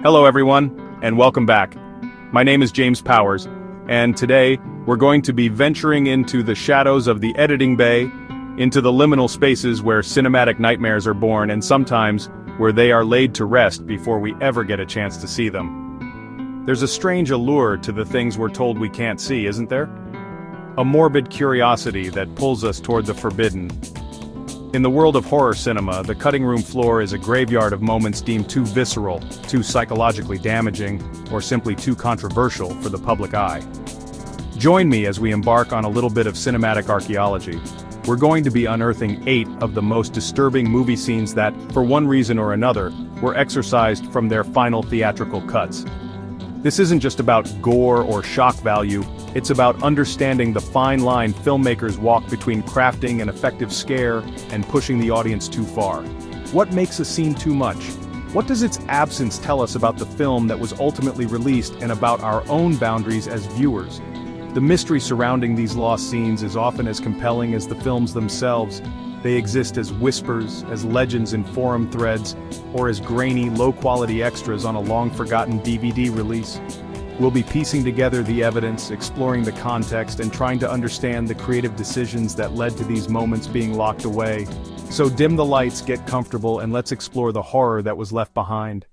Hello everyone, and welcome back. My name is James Powers, and today we're going to be venturing into the shadows of the editing bay, into the liminal spaces where cinematic nightmares are born and sometimes where they are laid to rest before we ever get a chance to see them. There's a strange allure to the things we're told we can't see, isn't there? A morbid curiosity that pulls us toward the forbidden. In the world of horror cinema, the cutting room floor is a graveyard of moments deemed too visceral, too psychologically damaging, or simply too controversial for the public eye. Join me as we embark on a little bit of cinematic archaeology. We're going to be unearthing 8 of the most disturbing movie scenes that, for one reason or another, were exorcised from their final theatrical cuts. This isn't just about gore or shock value, it's about understanding the fine line filmmakers walk between crafting an effective scare and pushing the audience too far. What makes a scene too much? What does its absence tell us about the film that was ultimately released and about our own boundaries as viewers? The mystery surrounding these lost scenes is often as compelling as the films themselves. They exist as whispers, as legends in forum threads, or as grainy, low-quality extras on a long-forgotten DVD release. We'll be piecing together the evidence, exploring the context, and trying to understand the creative decisions that led to these moments being locked away. So dim the lights, get comfortable, and let's explore the horror that was left behind.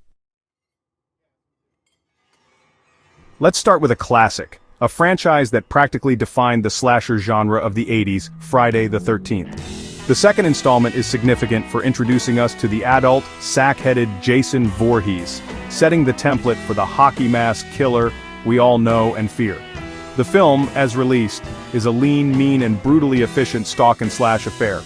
Let's start with a classic, a franchise that practically defined the slasher genre of the 80s, Friday the 13th. The second installment is significant for introducing us to the adult, sack-headed Jason Voorhees, setting the template for the hockey mask killer we all know and fear. The film, as released, is a lean, mean, and brutally efficient stalk-and-slash affair.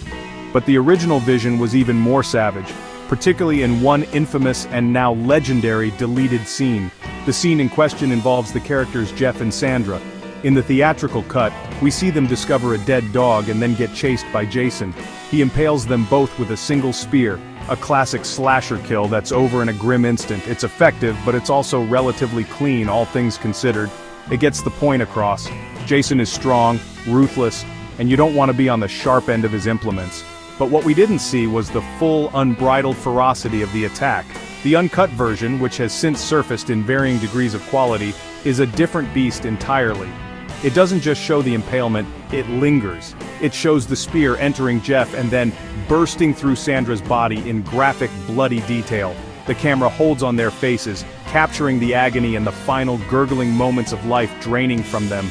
But the original vision was even more savage, particularly in one infamous and now legendary deleted scene. The scene in question involves the characters Jeff and Sandra. In the theatrical cut, we see them discover a dead dog and then get chased by Jason. He impales them both with a single spear, a classic slasher kill that's over in a grim instant. It's effective, but it's also relatively clean, all things considered. It gets the point across. Jason is strong, ruthless, and you don't want to be on the sharp end of his implements. But what we didn't see was the full, unbridled ferocity of the attack. The uncut version, which has since surfaced in varying degrees of quality, is a different beast entirely. It doesn't just show the impalement, it lingers. It shows the spear entering Jeff and then bursting through Sandra's body in graphic, bloody detail. The camera holds on their faces, capturing the agony and the final gurgling moments of life draining from them.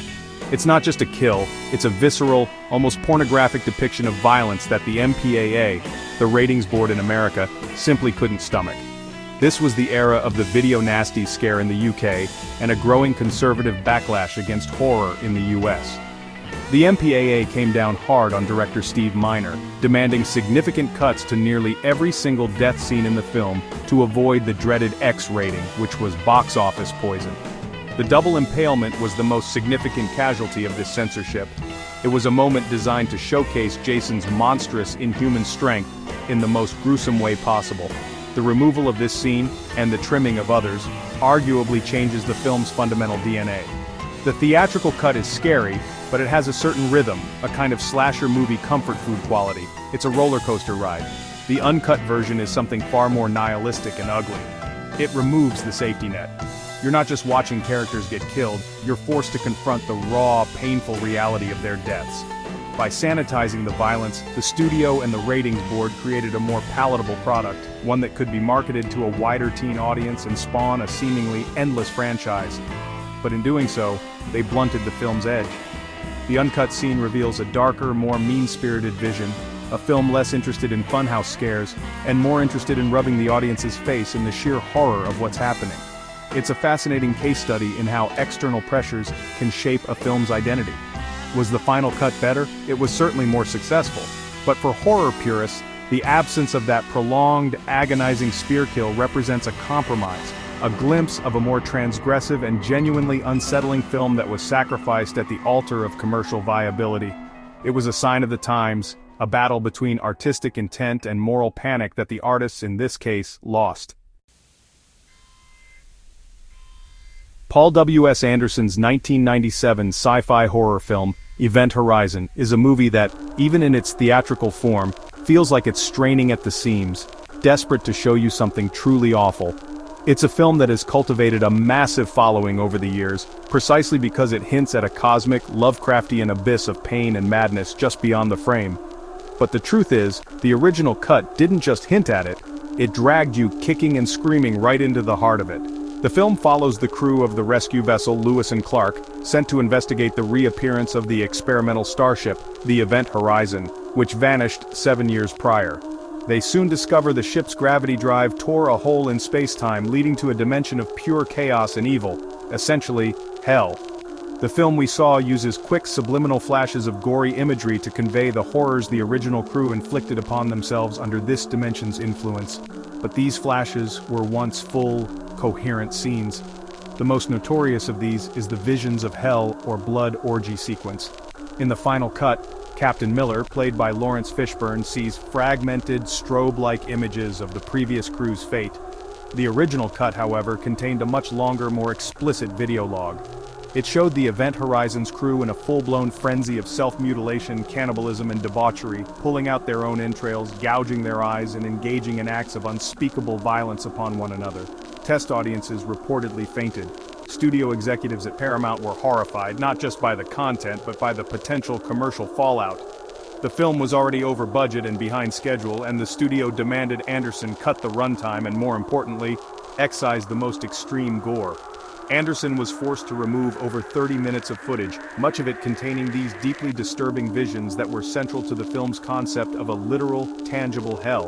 It's not just a kill, it's a visceral, almost pornographic depiction of violence that the MPAA, the ratings board in America, simply couldn't stomach. This was the era of the video nasty scare in the UK, and a growing conservative backlash against horror in the US. The MPAA came down hard on director Steve Miner, demanding significant cuts to nearly every single death scene in the film to avoid the dreaded X rating, which was box office poison. The double impalement was the most significant casualty of this censorship. It was a moment designed to showcase Jason's monstrous, inhuman strength in the most gruesome way possible. The removal of this scene, and the trimming of others, arguably changes the film's fundamental DNA. The theatrical cut is scary, but it has a certain rhythm, a kind of slasher movie comfort food quality. It's a roller coaster ride. The uncut version is something far more nihilistic and ugly. It removes the safety net. You're not just watching characters get killed, you're forced to confront the raw, painful reality of their deaths. By sanitizing the violence, the studio and the ratings board created a more palatable product, one that could be marketed to a wider teen audience and spawn a seemingly endless franchise. But in doing so, they blunted the film's edge. The uncut scene reveals a darker, more mean-spirited vision, a film less interested in funhouse scares, and more interested in rubbing the audience's face in the sheer horror of what's happening. It's a fascinating case study in how external pressures can shape a film's identity. Was the final cut better? It was certainly more successful. But for horror purists, the absence of that prolonged, agonizing spear kill represents a compromise, a glimpse of a more transgressive and genuinely unsettling film that was sacrificed at the altar of commercial viability. It was a sign of the times, a battle between artistic intent and moral panic that the artists in this case lost. Paul W.S. Anderson's 1997 sci-fi horror film, Event Horizon, is a movie that, even in its theatrical form, feels like it's straining at the seams, desperate to show you something truly awful. It's a film that has cultivated a massive following over the years, precisely because it hints at a cosmic, Lovecraftian abyss of pain and madness just beyond the frame. But the truth is, the original cut didn't just hint at it, it dragged you kicking and screaming right into the heart of it. The film follows the crew of the rescue vessel Lewis and Clark, sent to investigate the reappearance of the experimental starship, the Event Horizon, which vanished 7 years prior. They soon discover the ship's gravity drive tore a hole in space-time, leading to a dimension of pure chaos and evil, essentially, hell. The film we saw uses quick subliminal flashes of gory imagery to convey the horrors the original crew inflicted upon themselves under this dimension's influence. But these flashes were once full, coherent scenes. The most notorious of these is the Visions of Hell or Blood Orgy sequence. In the final cut, Captain Miller, played by Lawrence Fishburne, sees fragmented, strobe-like images of the previous crew's fate. The original cut, however, contained a much longer, more explicit video log. It showed the Event Horizon's crew in a full-blown frenzy of self-mutilation, cannibalism, and debauchery, pulling out their own entrails, gouging their eyes, and engaging in acts of unspeakable violence upon one another. Test audiences reportedly fainted. Studio executives at Paramount were horrified, not just by the content, but by the potential commercial fallout. The film was already over budget and behind schedule, and the studio demanded Anderson cut the runtime and, more importantly, excise the most extreme gore. Anderson was forced to remove over 30 minutes of footage, much of it containing these deeply disturbing visions that were central to the film's concept of a literal, tangible hell.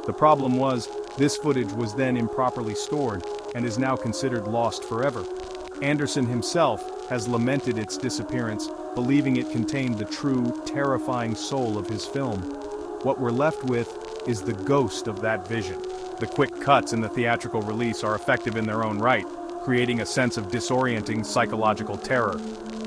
The problem was, this footage was then improperly stored, and is now considered lost forever. Anderson himself has lamented its disappearance, believing it contained the true, terrifying soul of his film. What we're left with is the ghost of that vision. The quick cuts in the theatrical release are effective in their own right, creating a sense of disorienting psychological terror.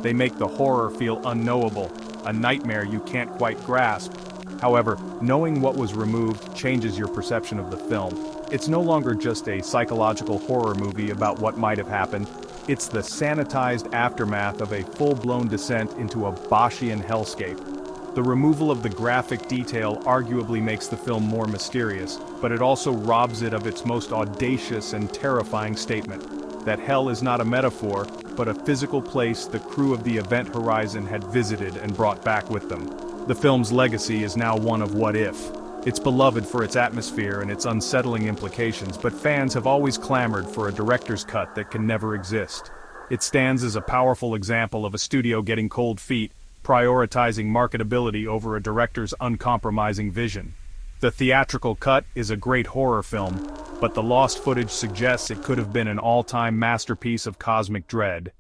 They make the horror feel unknowable, a nightmare you can't quite grasp. However, knowing what was removed changes your perception of the film. It's no longer just a psychological horror movie about what might have happened. It's the sanitized aftermath of a full-blown descent into a Boschian hellscape. The removal of the graphic detail arguably makes the film more mysterious, but it also robs it of its most audacious and terrifying statement. That hell is not a metaphor, but a physical place the crew of the Event Horizon had visited and brought back with them. The film's legacy is now one of what if. It's beloved for its atmosphere and its unsettling implications, but fans have always clamored for a director's cut that can never exist. It stands as a powerful example of a studio getting cold feet, prioritizing marketability over a director's uncompromising vision. The theatrical cut is a great horror film, but the lost footage suggests it could have been an all-time masterpiece of cosmic dread.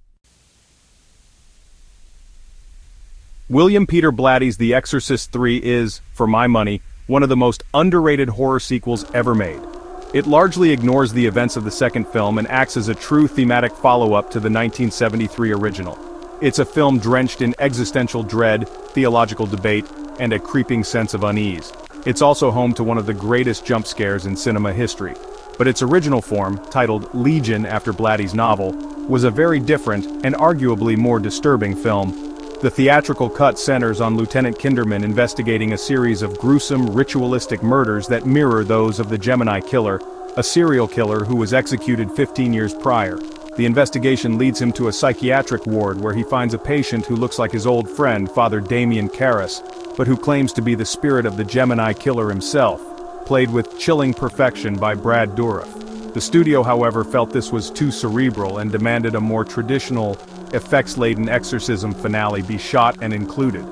William Peter Blatty's The Exorcist III is, for my money, one of the most underrated horror sequels ever made. It largely ignores the events of the second film and acts as a true thematic follow-up to the 1973 original. It's a film drenched in existential dread, theological debate, and a creeping sense of unease. It's also home to one of the greatest jump scares in cinema history. But its original form, titled Legion after Blatty's novel, was a very different and arguably more disturbing film. The theatrical cut centers on Lieutenant Kinderman investigating a series of gruesome, ritualistic murders that mirror those of the Gemini Killer, a serial killer who was executed 15 years prior. The investigation leads him to a psychiatric ward where he finds a patient who looks like his old friend, Father Damien Karras, but who claims to be the spirit of the Gemini Killer himself, played with chilling perfection by Brad Dourif. The studio, however, felt this was too cerebral and demanded a more traditional, effects-laden exorcism finale be shot and included.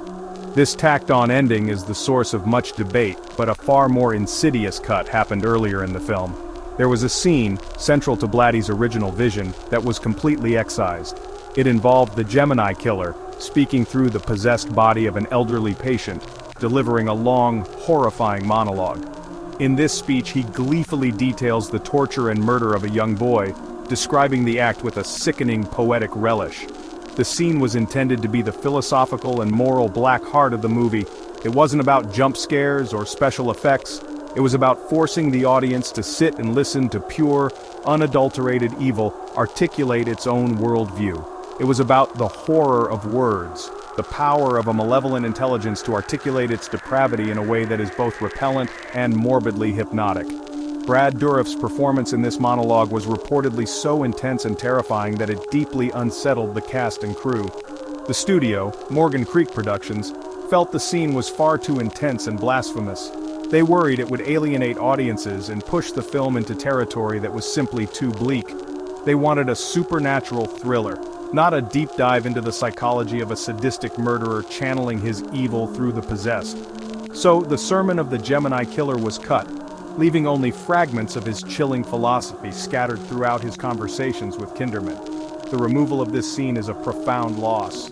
This tacked-on ending is the source of much debate, but a far more insidious cut happened earlier in the film. There was a scene, central to Blatty's original vision, that was completely excised. It involved the Gemini Killer, speaking through the possessed body of an elderly patient, delivering a long, horrifying monologue. In this speech, he gleefully details the torture and murder of a young boy, describing the act with a sickening poetic relish. The scene was intended to be the philosophical and moral black heart of the movie. It wasn't about jump scares or special effects. It was about forcing the audience to sit and listen to pure, unadulterated evil articulate its own worldview. It was about the horror of words, the power of a malevolent intelligence to articulate its depravity in a way that is both repellent and morbidly hypnotic. Brad Dourif's performance in this monologue was reportedly so intense and terrifying that it deeply unsettled the cast and crew. The studio, Morgan Creek Productions, felt the scene was far too intense and blasphemous. They worried it would alienate audiences and push the film into territory that was simply too bleak. They wanted a supernatural thriller, not a deep dive into the psychology of a sadistic murderer channeling his evil through the possessed. So, the sermon of the Gemini killer was cut, leaving only fragments of his chilling philosophy scattered throughout his conversations with Kinderman. The removal of this scene is a profound loss.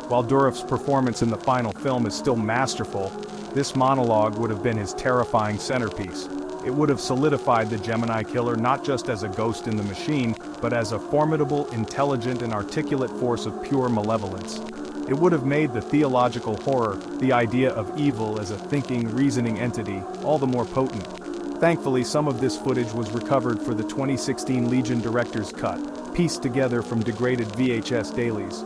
While Dourif's performance in the final film is still masterful, this monologue would have been his terrifying centerpiece. It would have solidified the Gemini killer not just as a ghost in the machine, but as a formidable, intelligent, and articulate force of pure malevolence. It would have made the theological horror, the idea of evil as a thinking, reasoning entity, all the more potent. Thankfully, some of this footage was recovered for the 2016 Legion Director's Cut, pieced together from degraded VHS dailies.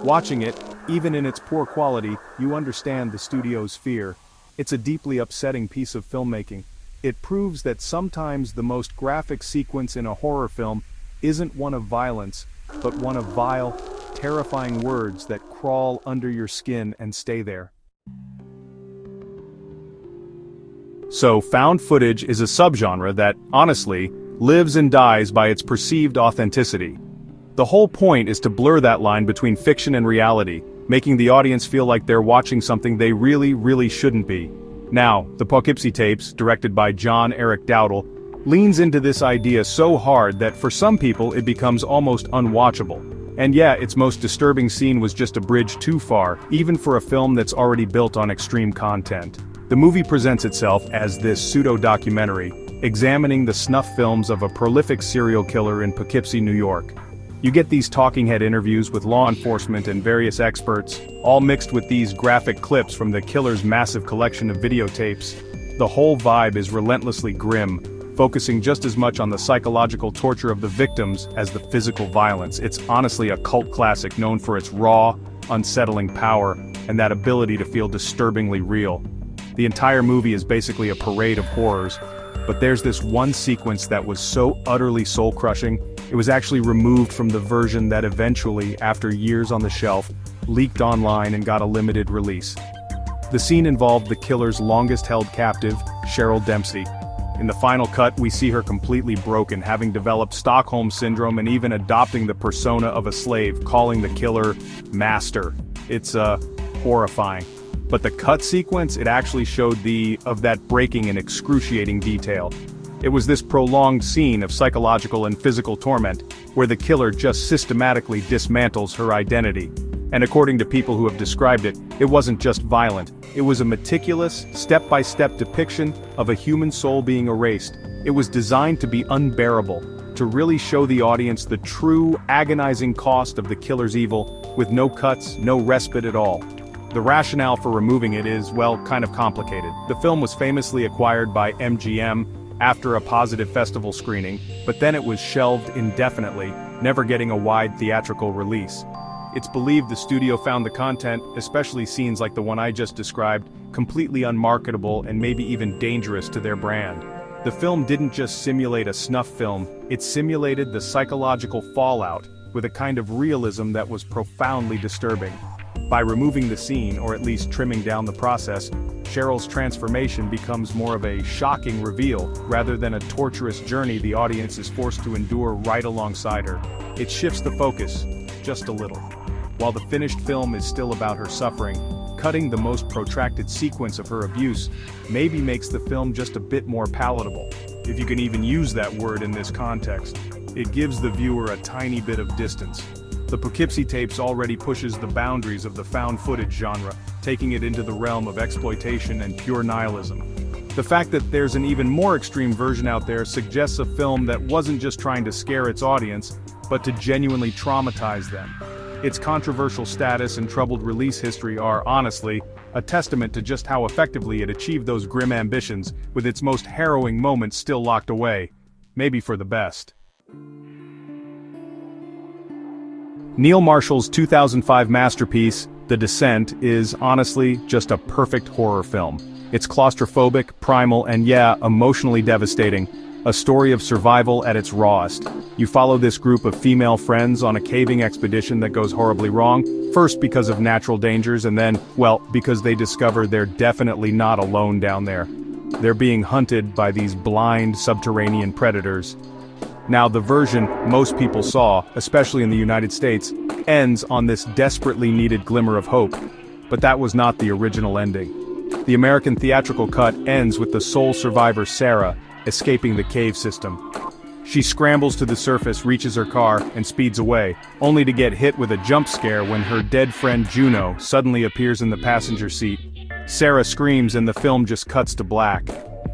Watching it, even in its poor quality, you understand the studio's fear. It's a deeply upsetting piece of filmmaking. It proves that sometimes the most graphic sequence in a horror film isn't one of violence, but one of vile, terrifying words that crawl under your skin and stay there. So, found footage is a subgenre that, honestly, lives and dies by its perceived authenticity. The whole point is to blur that line between fiction and reality, making the audience feel like they're watching something they really shouldn't be. Now, the Poughkeepsie Tapes, directed by John Eric Dowdle, leans into this idea so hard that for some people it becomes almost unwatchable. And yeah, its most disturbing scene was just a bridge too far, even for a film that's already built on extreme content. The movie presents itself as this pseudo-documentary, examining the snuff films of a prolific serial killer in Poughkeepsie, New York. You get these talking head interviews with law enforcement and various experts, all mixed with these graphic clips from the killer's massive collection of videotapes. The whole vibe is relentlessly grim, focusing just as much on the psychological torture of the victims as the physical violence. It's honestly a cult classic known for its raw, unsettling power, and that ability to feel disturbingly real. The entire movie is basically a parade of horrors, but there's this one sequence that was so utterly soul-crushing, it was actually removed from the version that eventually, after years on the shelf, leaked online and got a limited release. The scene involved the killer's longest-held captive, Cheryl Dempsey. In the final cut, we see her completely broken, having developed Stockholm Syndrome and even adopting the persona of a slave, calling the killer Master. It's horrifying. But the cut sequence, it actually showed that breaking in excruciating detail. It was this prolonged scene of psychological and physical torment, where the killer just systematically dismantles her identity. And according to people who have described it, it wasn't just violent, it was a meticulous, step-by-step depiction of a human soul being erased. It was designed to be unbearable, to really show the audience the true, agonizing cost of the killer's evil, with no cuts, no respite at all. The rationale for removing it is, well, kind of complicated. The film was famously acquired by MGM after a positive festival screening, but then it was shelved indefinitely, never getting a wide theatrical release. It's believed the studio found the content, especially scenes like the one I just described, completely unmarketable and maybe even dangerous to their brand. The film didn't just simulate a snuff film, it simulated the psychological fallout, with a kind of realism that was profoundly disturbing. By removing the scene, or at least trimming down the process, Cheryl's transformation becomes more of a shocking reveal, rather than a torturous journey the audience is forced to endure right alongside her. It shifts the focus, just a little. While the finished film is still about her suffering, cutting the most protracted sequence of her abuse maybe makes the film just a bit more palatable, if you can even use that word in this context. It gives the viewer a tiny bit of distance. The Poughkeepsie Tapes already pushes the boundaries of the found footage genre, taking it into the realm of exploitation and pure nihilism. The fact that there's an even more extreme version out there suggests a film that wasn't just trying to scare its audience, but to genuinely traumatize them. Its controversial status and troubled release history are, honestly, a testament to just how effectively it achieved those grim ambitions, with its most harrowing moments still locked away. Maybe for the best. Neil Marshall's 2005 masterpiece, The Descent, is honestly just a perfect horror film. It's claustrophobic, primal, and yeah, emotionally devastating. A story of survival at its rawest. You follow this group of female friends on a caving expedition that goes horribly wrong, first because of natural dangers and then, well, because they discover they're definitely not alone down there. They're being hunted by these blind subterranean predators. Now, the version most people saw, especially in the United States, ends on this desperately needed glimmer of hope. But that was not the original ending. The American theatrical cut ends with the sole survivor Sarah escaping the cave system. She scrambles to the surface, reaches her car, and speeds away, only to get hit with a jump scare when her dead friend Juno suddenly appears in the passenger seat. Sarah screams and the film just cuts to black.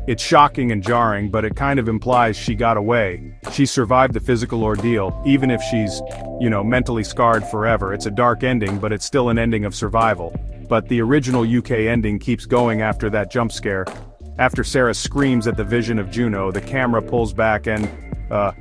It's shocking and jarring, but it kind of implies she got away. She survived the physical ordeal, even if she's, mentally scarred forever. It's a dark ending, but it's still an ending of survival. But the original UK ending keeps going after that jump scare. After Sarah screams at the vision of Juno, the camera pulls back and,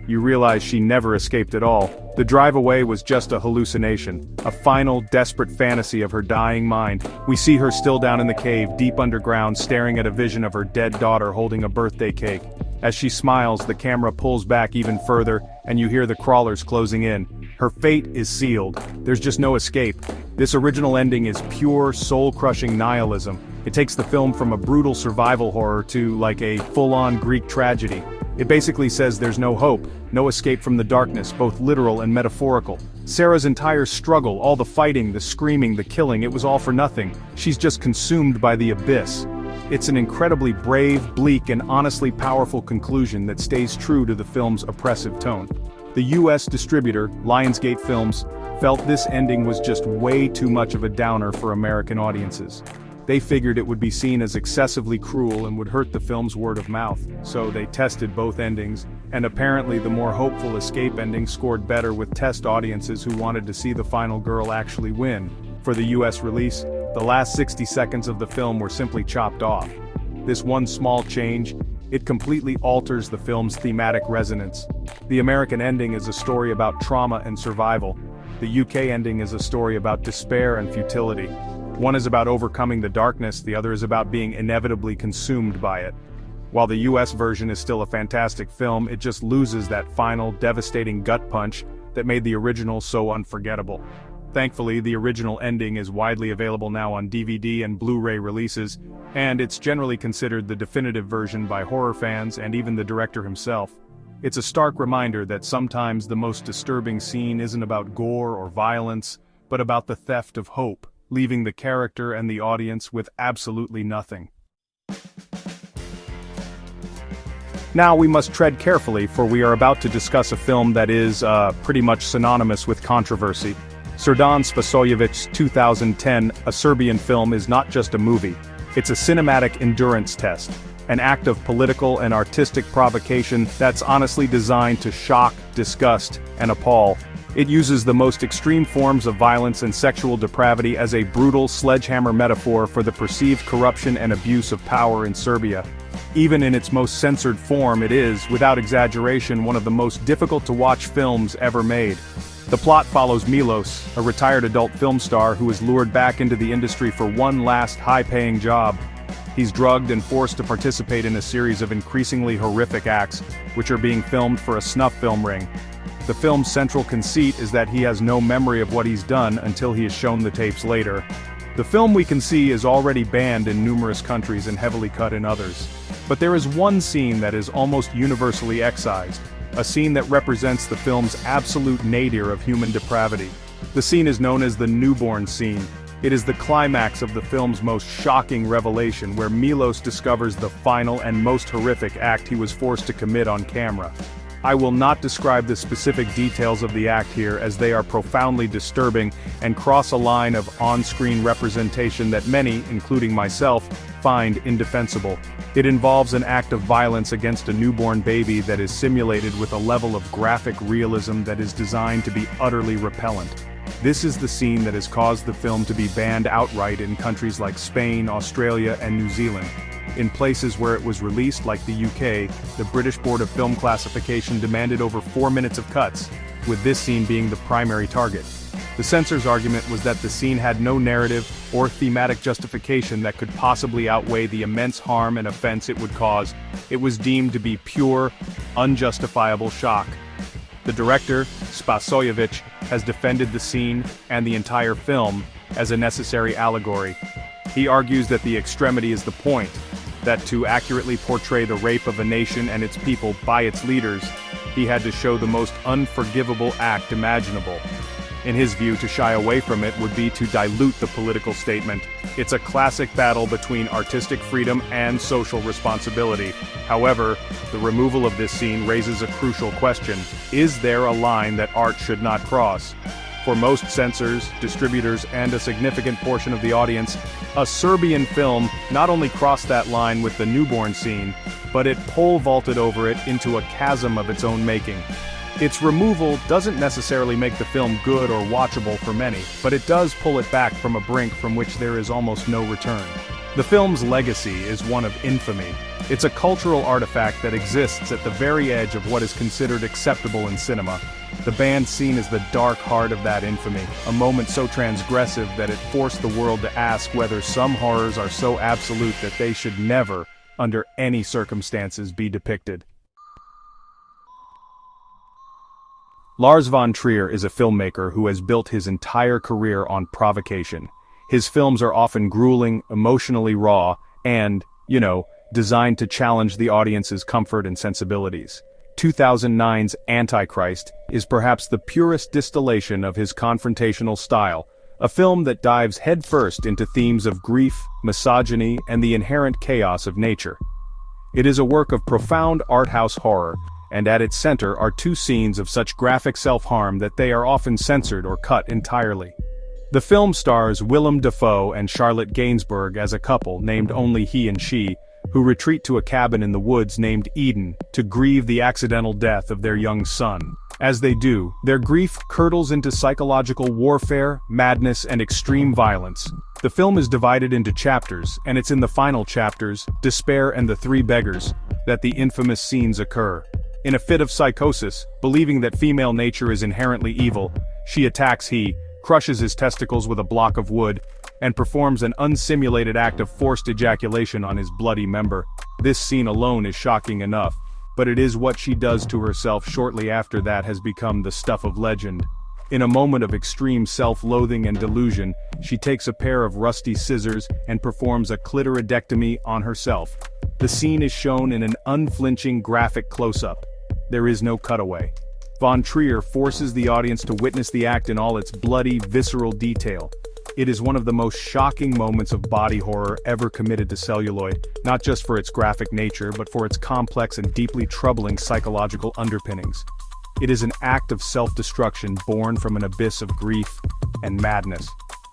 you realize she never escaped at all. The drive away was just a hallucination, a final, desperate fantasy of her dying mind. We see her still down in the cave, deep underground, staring at a vision of her dead daughter holding a birthday cake. As she smiles, the camera pulls back even further, and you hear the crawlers closing in. Her fate is sealed. There's just no escape. This original ending is pure, soul-crushing nihilism. It takes the film from a brutal survival horror to, like, a full-on Greek tragedy. It basically says there's no hope, no escape from the darkness, both literal and metaphorical. Sarah's entire struggle, all the fighting, the screaming, the killing, it was all for nothing. She's just consumed by the abyss. It's an incredibly brave, bleak, and honestly powerful conclusion that stays true to the film's oppressive tone. The US distributor, Lionsgate Films, felt this ending was just way too much of a downer for American audiences. They figured it would be seen as excessively cruel and would hurt the film's word of mouth, so they tested both endings, and apparently the more hopeful escape ending scored better with test audiences who wanted to see the final girl actually win. For the US release, the last 60 seconds of the film were simply chopped off. This one small change, it completely alters the film's thematic resonance. The American ending is a story about trauma and survival. The UK ending is a story about despair and futility. One is about overcoming the darkness, the other is about being inevitably consumed by it. While the US version is still a fantastic film, it just loses that final, devastating gut punch that made the original so unforgettable. Thankfully, the original ending is widely available now on DVD and Blu-ray releases, and it's generally considered the definitive version by horror fans and even the director himself. It's a stark reminder that sometimes the most disturbing scene isn't about gore or violence, but about the theft of hope, leaving the character and the audience with absolutely nothing. Now we must tread carefully, for we are about to discuss a film that is, pretty much synonymous with controversy. Srdan Spasojevic's 2010 A Serbian Film is not just a movie, it's a cinematic endurance test, an act of political and artistic provocation that's honestly designed to shock, disgust, and appall. It uses the most extreme forms of violence and sexual depravity as a brutal sledgehammer metaphor for the perceived corruption and abuse of power in Serbia. Even in its most censored form, it is, without exaggeration, one of the most difficult-to-watch films ever made. The plot follows Milos, a retired adult film star who is lured back into the industry for one last high-paying job. He's drugged and forced to participate in a series of increasingly horrific acts, which are being filmed for a snuff film ring. The film's central conceit is that he has no memory of what he's done until he is shown the tapes later. The film, we can see, is already banned in numerous countries and heavily cut in others. But there is one scene that is almost universally excised, a scene that represents the film's absolute nadir of human depravity. The scene is known as the newborn scene. It is the climax of the film's most shocking revelation, where Milos discovers the final and most horrific act he was forced to commit on camera. I will not describe the specific details of the act here, as they are profoundly disturbing and cross a line of on-screen representation that many, including myself, find indefensible. It involves an act of violence against a newborn baby that is simulated with a level of graphic realism that is designed to be utterly repellent. This is the scene that has caused the film to be banned outright in countries like Spain, Australia, and New Zealand. In places where it was released, like the UK, the British Board of Film Classification demanded over 4 minutes of cuts, with this scene being the primary target. The censor's argument was that the scene had no narrative or thematic justification that could possibly outweigh the immense harm and offense it would cause. It was deemed to be pure, unjustifiable shock. The director, Spasojevic, has defended the scene and the entire film as a necessary allegory. He argues that the extremity is the point, that to accurately portray the rape of a nation and its people by its leaders, he had to show the most unforgivable act imaginable. In his view, to shy away from it would be to dilute the political statement. It's a classic battle between artistic freedom and social responsibility. However, the removal of this scene raises a crucial question. Is there a line that art should not cross? For most censors, distributors, and a significant portion of the audience, a Serbian film not only crossed that line with the newborn scene, but it pole vaulted over it into a chasm of its own making. Its removal doesn't necessarily make the film good or watchable for many, but it does pull it back from a brink from which there is almost no return. The film's legacy is one of infamy. It's a cultural artifact that exists at the very edge of what is considered acceptable in cinema. The banned scene is the dark heart of that infamy, a moment so transgressive that it forced the world to ask whether some horrors are so absolute that they should never, under any circumstances, be depicted. Lars von Trier is a filmmaker who has built his entire career on provocation. His films are often grueling, emotionally raw, and, designed to challenge the audience's comfort and sensibilities. 2009's Antichrist is perhaps the purest distillation of his confrontational style, a film that dives headfirst into themes of grief, misogyny, and the inherent chaos of nature. It is a work of profound art house horror, and at its center are two scenes of such graphic self-harm that they are often censored or cut entirely. The film stars Willem Dafoe and Charlotte Gainsbourg as a couple named only he and she, who retreat to a cabin in the woods named Eden to grieve the accidental death of their young son. As they do, their grief curdles into psychological warfare, madness, and extreme violence. The film is divided into chapters, and it's in the final chapters, Despair and the Three Beggars, that the infamous scenes occur. In a fit of psychosis, believing that female nature is inherently evil, she attacks he, crushes his testicles with a block of wood, and performs an unsimulated act of forced ejaculation on his bloody member. This scene alone is shocking enough, but it is what she does to herself shortly after that has become the stuff of legend. In a moment of extreme self-loathing and delusion, she takes a pair of rusty scissors and performs a clitoridectomy on herself. The scene is shown in an unflinching graphic close-up. There is no cutaway. Von Trier forces the audience to witness the act in all its bloody, visceral detail. It is one of the most shocking moments of body horror ever committed to celluloid, not just for its graphic nature but for its complex and deeply troubling psychological underpinnings. It is an act of self-destruction born from an abyss of grief and madness.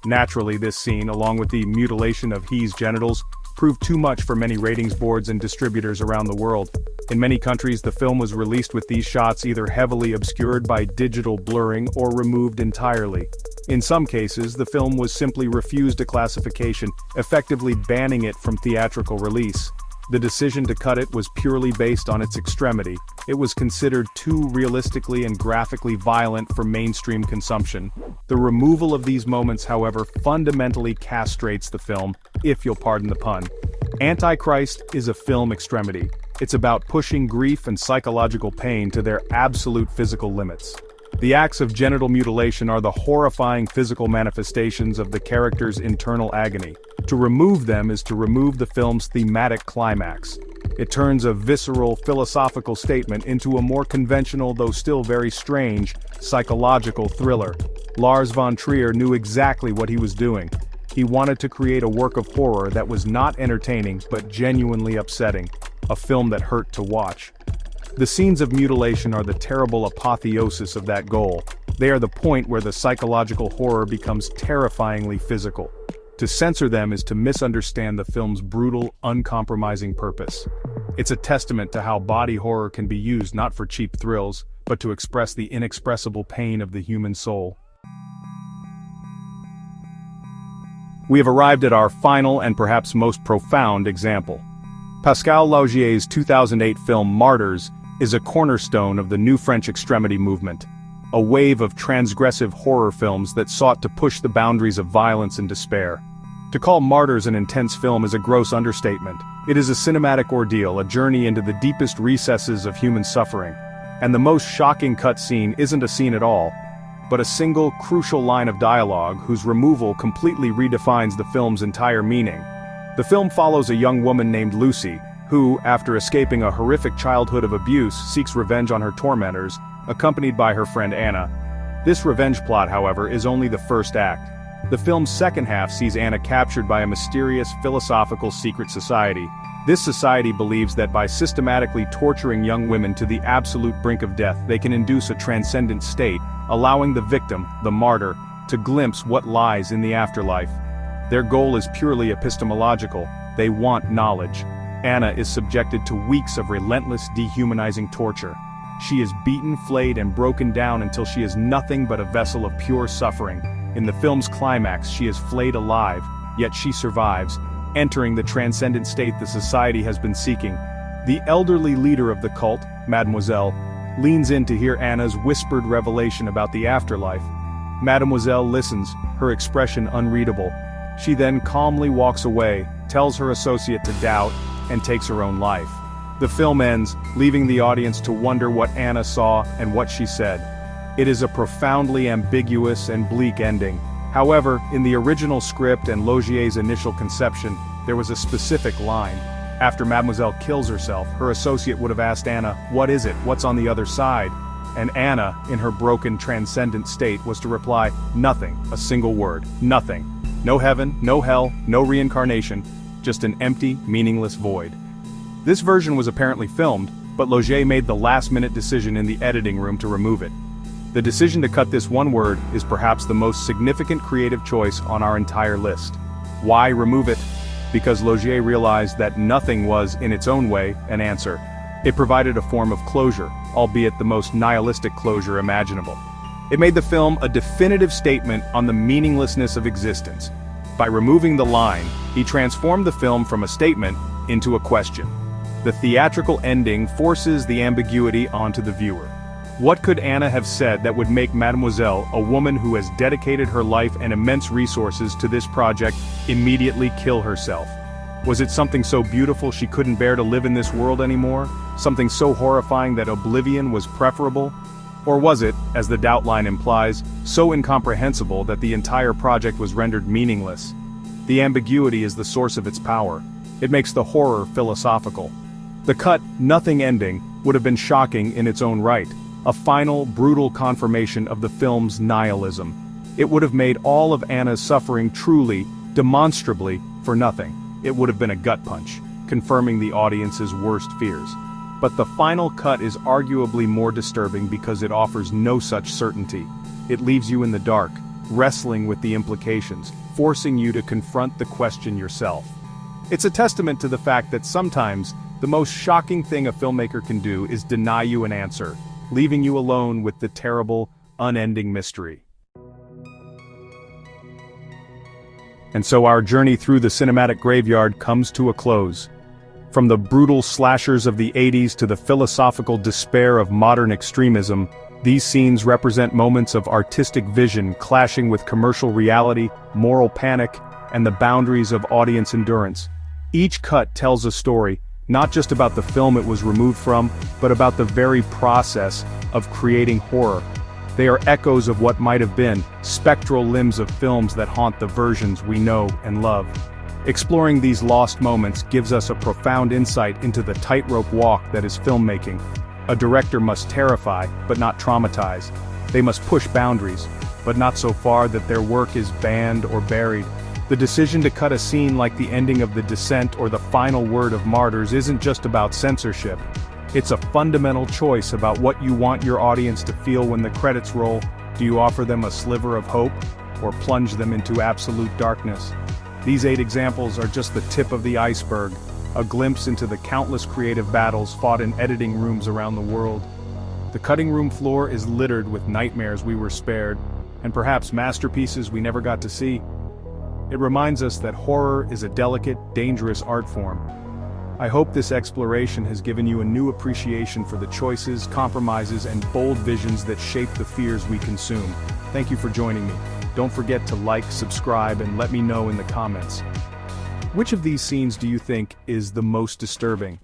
Naturally, this scene, along with the mutilation of he's genitals, proved too much for many ratings boards and distributors around the world. In many countries, the film was released with these shots either heavily obscured by digital blurring or removed entirely. In some cases, the film was simply refused a classification, effectively banning it from theatrical release. The decision to cut it was purely based on its extremity. It was considered too realistically and graphically violent for mainstream consumption. The removal of these moments, however, fundamentally castrates the film, if you'll pardon the pun. Antichrist is a film extremity. It's about pushing grief and psychological pain to their absolute physical limits. The acts of genital mutilation are the horrifying physical manifestations of the character's internal agony. To remove them is to remove the film's thematic climax. It turns a visceral, philosophical statement into a more conventional, though still very strange, psychological thriller. Lars von Trier knew exactly what he was doing. He wanted to create a work of horror that was not entertaining but genuinely upsetting, a film that hurt to watch. The scenes of mutilation are the terrible apotheosis of that goal. They are the point where the psychological horror becomes terrifyingly physical. To censor them is to misunderstand the film's brutal, uncompromising purpose. It's a testament to how body horror can be used not for cheap thrills, but to express the inexpressible pain of the human soul. We have arrived at our final and perhaps most profound example. Pascal Laugier's 2008 film Martyrs is a cornerstone of the new French extremity movement. a wave of transgressive horror films that sought to push the boundaries of violence and despair. To call Martyrs an intense film is a gross understatement. It is a cinematic ordeal, a journey into the deepest recesses of human suffering. And the most shocking cut scene isn't a scene at all, but a single, crucial line of dialogue whose removal completely redefines the film's entire meaning. The film follows a young woman named Lucy, who, after escaping a horrific childhood of abuse, seeks revenge on her tormentors, accompanied by her friend Anna. This revenge plot, however, is only the first act. The film's second half sees Anna captured by a mysterious, philosophical secret society. This society believes that by systematically torturing young women to the absolute brink of death, they can induce a transcendent state, allowing the victim, the martyr, to glimpse what lies in the afterlife. Their goal is purely epistemological. They want knowledge. Anna is subjected to weeks of relentless, dehumanizing torture. She is beaten, flayed, and broken down until she is nothing but a vessel of pure suffering. In the film's climax, she is flayed alive, yet she survives, entering the transcendent state the society has been seeking. The elderly leader of the cult, Mademoiselle, leans in to hear Anna's whispered revelation about the afterlife. Mademoiselle listens, her expression unreadable. She then calmly walks away, tells her associate to doubt, and takes her own life. The film ends, leaving the audience to wonder what Anna saw and what she said. It is a profoundly ambiguous and bleak ending. However, in the original script and Logier's initial conception, there was a specific line. After Mademoiselle kills herself, her associate would have asked Anna, "What is it? What's on the other side?" And Anna, in her broken, transcendent state, was to reply, "Nothing," a single word, "nothing." No heaven, no hell, no reincarnation, just an empty, meaningless void. This version was apparently filmed, but Logier made the last-minute decision in the editing room to remove it. The decision to cut this one word is perhaps the most significant creative choice on our entire list. Why remove it? Because Logier realized that nothing was, in its own way, an answer. It provided a form of closure, albeit the most nihilistic closure imaginable. It made the film a definitive statement on the meaninglessness of existence. By removing the line, he transformed the film from a statement into a question. The theatrical ending forces the ambiguity onto the viewer. What could Anna have said that would make Mademoiselle, a woman who has dedicated her life and immense resources to this project, immediately kill herself? Was it something so beautiful she couldn't bear to live in this world anymore? Something so horrifying that oblivion was preferable? Or was it, as the doubt line implies, so incomprehensible that the entire project was rendered meaningless? The ambiguity is the source of its power. It makes the horror philosophical. The cut, nothing ending, would have been shocking in its own right. A final, brutal confirmation of the film's nihilism. It would have made all of Anna's suffering truly, demonstrably, for nothing. It would have been a gut punch, confirming the audience's worst fears. But the final cut is arguably more disturbing because it offers no such certainty. It leaves you in the dark, wrestling with the implications, forcing you to confront the question yourself. It's a testament to the fact that sometimes, the most shocking thing a filmmaker can do is deny you an answer, leaving you alone with the terrible, unending mystery. And so our journey through the cinematic graveyard comes to a close. From the brutal slashers of the 80s to the philosophical despair of modern extremism, these scenes represent moments of artistic vision clashing with commercial reality, moral panic, and the boundaries of audience endurance. Each cut tells a story, not just about the film it was removed from, but about the very process of creating horror. They are echoes of what might have been, spectral limbs of films that haunt the versions we know and love. Exploring these lost moments gives us a profound insight into the tightrope walk that is filmmaking. A director must terrify, but not traumatize. They must push boundaries, but not so far that their work is banned or buried. The decision to cut a scene like the ending of The Descent or the final word of Martyrs isn't just about censorship. It's a fundamental choice about what you want your audience to feel when the credits roll. Do you offer them a sliver of hope, or plunge them into absolute darkness? These 8 examples are just the tip of the iceberg, a glimpse into the countless creative battles fought in editing rooms around the world. The cutting room floor is littered with nightmares we were spared, and perhaps masterpieces we never got to see. It reminds us that horror is a delicate, dangerous art form. I hope this exploration has given you a new appreciation for the choices, compromises, and bold visions that shape the fears we consume. Thank you for joining me. Don't forget to like, subscribe, and let me know in the comments. Which of these scenes do you think is the most disturbing?